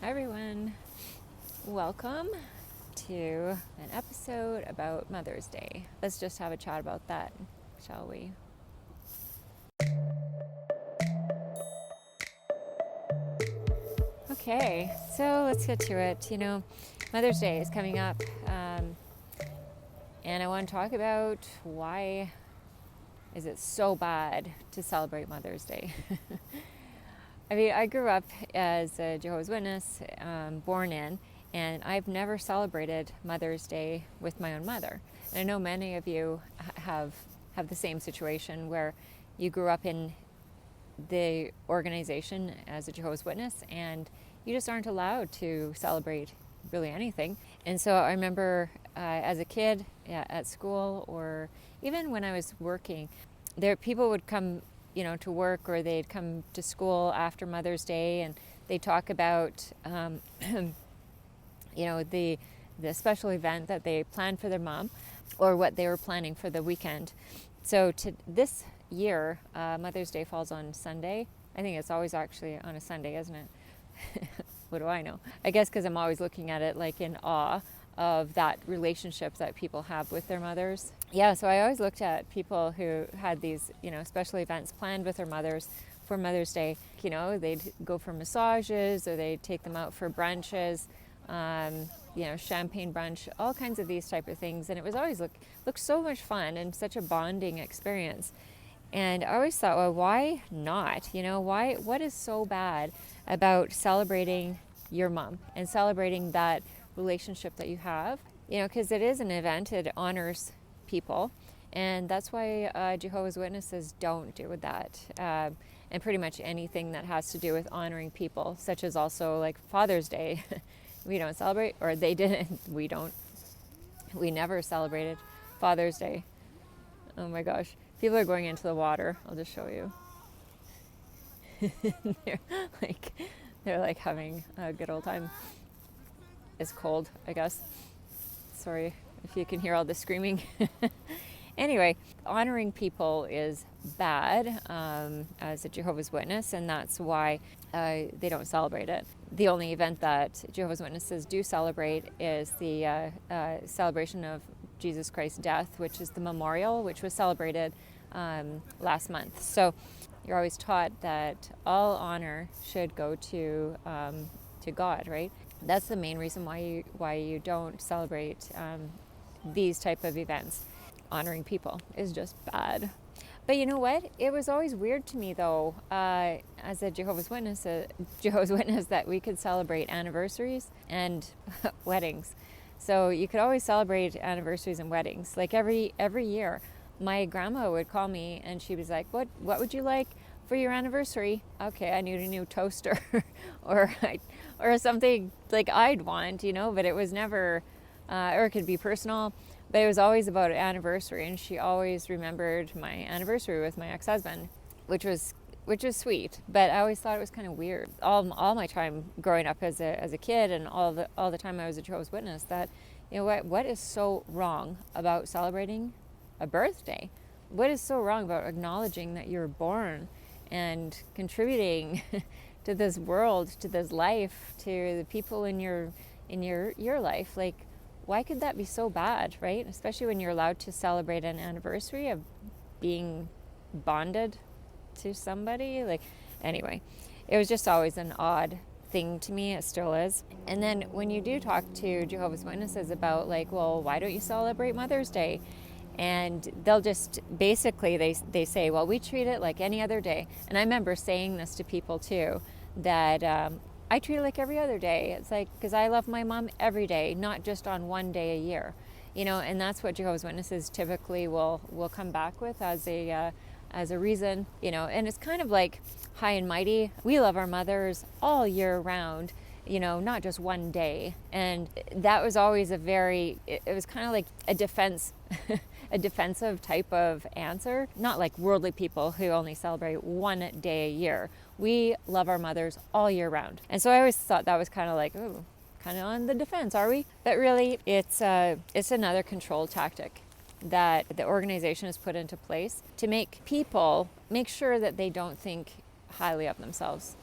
Hi everyone, welcome to an episode about Mother's Day. Let's just have a chat about that, shall we? Okay, so let's get to it. Mother's Day is coming up, and I want to talk about why is it so bad to celebrate Mother's Day. I mean, I grew up as a Jehovah's Witness, born in, and I've never celebrated Mother's Day with my own mother. And I know many of you have the same situation where you grew up in the organization as a Jehovah's Witness and you just aren't allowed to celebrate really anything. And so I remember as a kid at school, or even when I was working, people would come to work, or they'd come to school after Mother's Day, and they talk about the special event that they planned for their mom, or what they were planning for the weekend. So this year, Mother's Day falls on Sunday. I think it's always actually on a Sunday, isn't it? What do I know? I guess because I'm always looking at it like in awe of that relationship that people have with their mothers. Yeah, so I always looked at people who had these, special events planned with their mothers for Mother's Day. They'd go for massages, or they'd take them out for brunches, champagne brunch, all kinds of these type of things. And it was always looked so much fun and such a bonding experience. And I always thought, well, why not? What is so bad about celebrating your mom and celebrating that relationship that you have? Because it is an event, it honors people. And that's why Jehovah's Witnesses don't do that. And pretty much anything that has to do with honoring people, such as also like Father's Day. We don't celebrate, or they didn't. We don't. We never celebrated Father's Day. Oh my gosh. People are going into the water. I'll just show you. they're like having a good old time. It's cold, I guess. Sorry if you can hear all the screaming. Anyway, honoring people is bad as a Jehovah's Witness, and that's why they don't celebrate it. The only event that Jehovah's Witnesses do celebrate is the celebration of Jesus Christ's death, which is the memorial, which was celebrated last month. So you're always taught that all honor should go to God, right? That's the main reason why you don't celebrate these type of events. Honoring people is just bad. But you know what? It was always weird to me, though, as a Jehovah's Witness, that we could celebrate anniversaries and weddings. So you could always celebrate anniversaries and weddings. Like every year, my grandma would call me and she was like, "What would you like for your anniversary?" Okay, I need a new toaster, or something like I'd want, But it was never, or it could be personal. But it was always about an anniversary, and she always remembered my anniversary with my ex-husband, which was sweet. But I always thought it was kind of weird. All my time growing up as a kid, and all the time I was a Jehovah's Witness, that what is so wrong about celebrating a birthday? What is so wrong about acknowledging that you're born and contributing to this world, to this life, to the people in your life? Like, why could that be so bad, right? Especially when you're allowed to celebrate an anniversary of being bonded to somebody. Anyway, it was just always an odd thing to me. It still is. And then when you do talk to Jehovah's Witnesses about well, why don't you celebrate Mother's Day? And they'll just basically, they say, well, we treat it like any other day. And I remember saying this to people too, that I treat it like every other day. It's like, because I love my mom every day, not just on one day a year, and that's what Jehovah's Witnesses typically will come back with as a reason, and it's kind of like high and mighty. We love our mothers all year round, not just one day. And that was always it was kind of like a defensive type of answer, not like worldly people who only celebrate one day a year. We love our mothers all year round. And so I always thought that was kind of like, ooh, kind of on the defense, are we? But really, it's another control tactic that the organization has put into place to make people make sure that they don't think highly of themselves.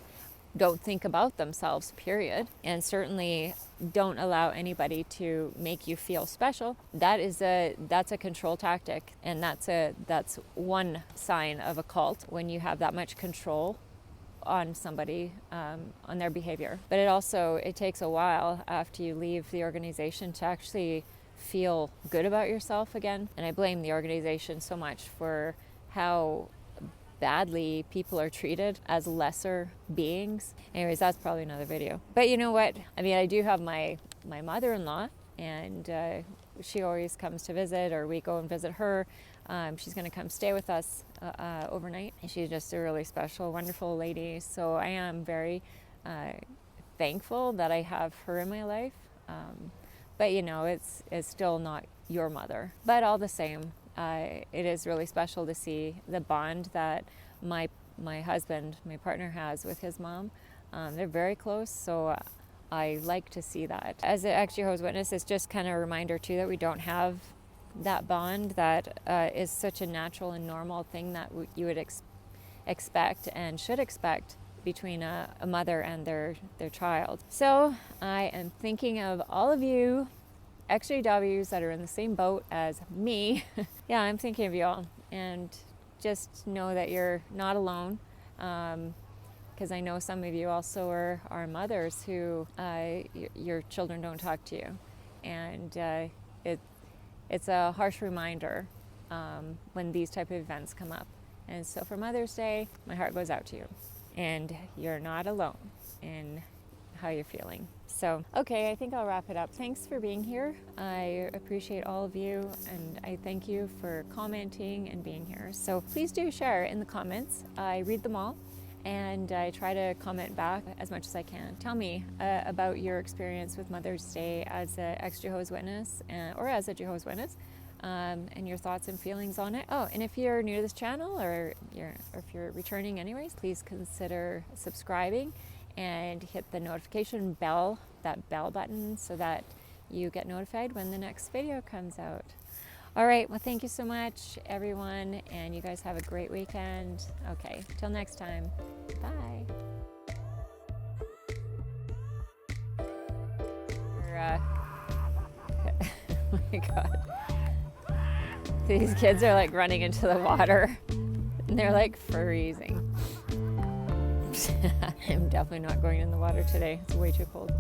don't think about themselves, period. And certainly don't allow anybody to make you feel special. That's a control tactic, and that's one sign of a cult, when you have that much control on somebody, on their behavior. But it takes a while after you leave the organization to actually feel good about yourself again. And I blame the organization so much for how badly people are treated as lesser beings. Anyways, that's probably another video. But you know what? I mean, I do have my mother-in-law, and she always comes to visit, or we go and visit her. She's going to come stay with us overnight. And she's just a really special, wonderful lady. So I am very thankful that I have her in my life. But you know, it's still not your mother. But all the same, it is really special to see the bond that my husband, my partner, has with his mom. They're very close, so I like to see that. As an ex-Jehovah's Witness, it's just kind of a reminder too that we don't have that bond that is such a natural and normal thing that you would expect and should expect between a mother and their child. So I am thinking of all of you exJWs that are in the same boat as me. Yeah, I'm thinking of you all, and just know that you're not alone, because I know some of you also are mothers who your children don't talk to you, and it's a harsh reminder when these type of events come up. And so for Mother's Day, my heart goes out to you, and you're not alone in how you're feeling. So, okay, I think I'll wrap it up. Thanks for being here. I appreciate all of you, and I thank you for commenting and being here. So please do share in the comments. I read them all, and I try to comment back as much as I can. Tell me about your experience with Mother's Day as an ex-Jehovah's Witness, or as a Jehovah's Witness, and your thoughts and feelings on it. Oh, and if you're new to this channel, or if you're returning anyways, please consider subscribing and hit the notification bell, that bell button, so that you get notified when the next video comes out. All right, well, thank you so much, everyone, and you guys have a great weekend. Okay, till next time, bye. Oh my God. These kids are like running into the water, and they're like freezing. I'm definitely not going in the water today. It's way too cold.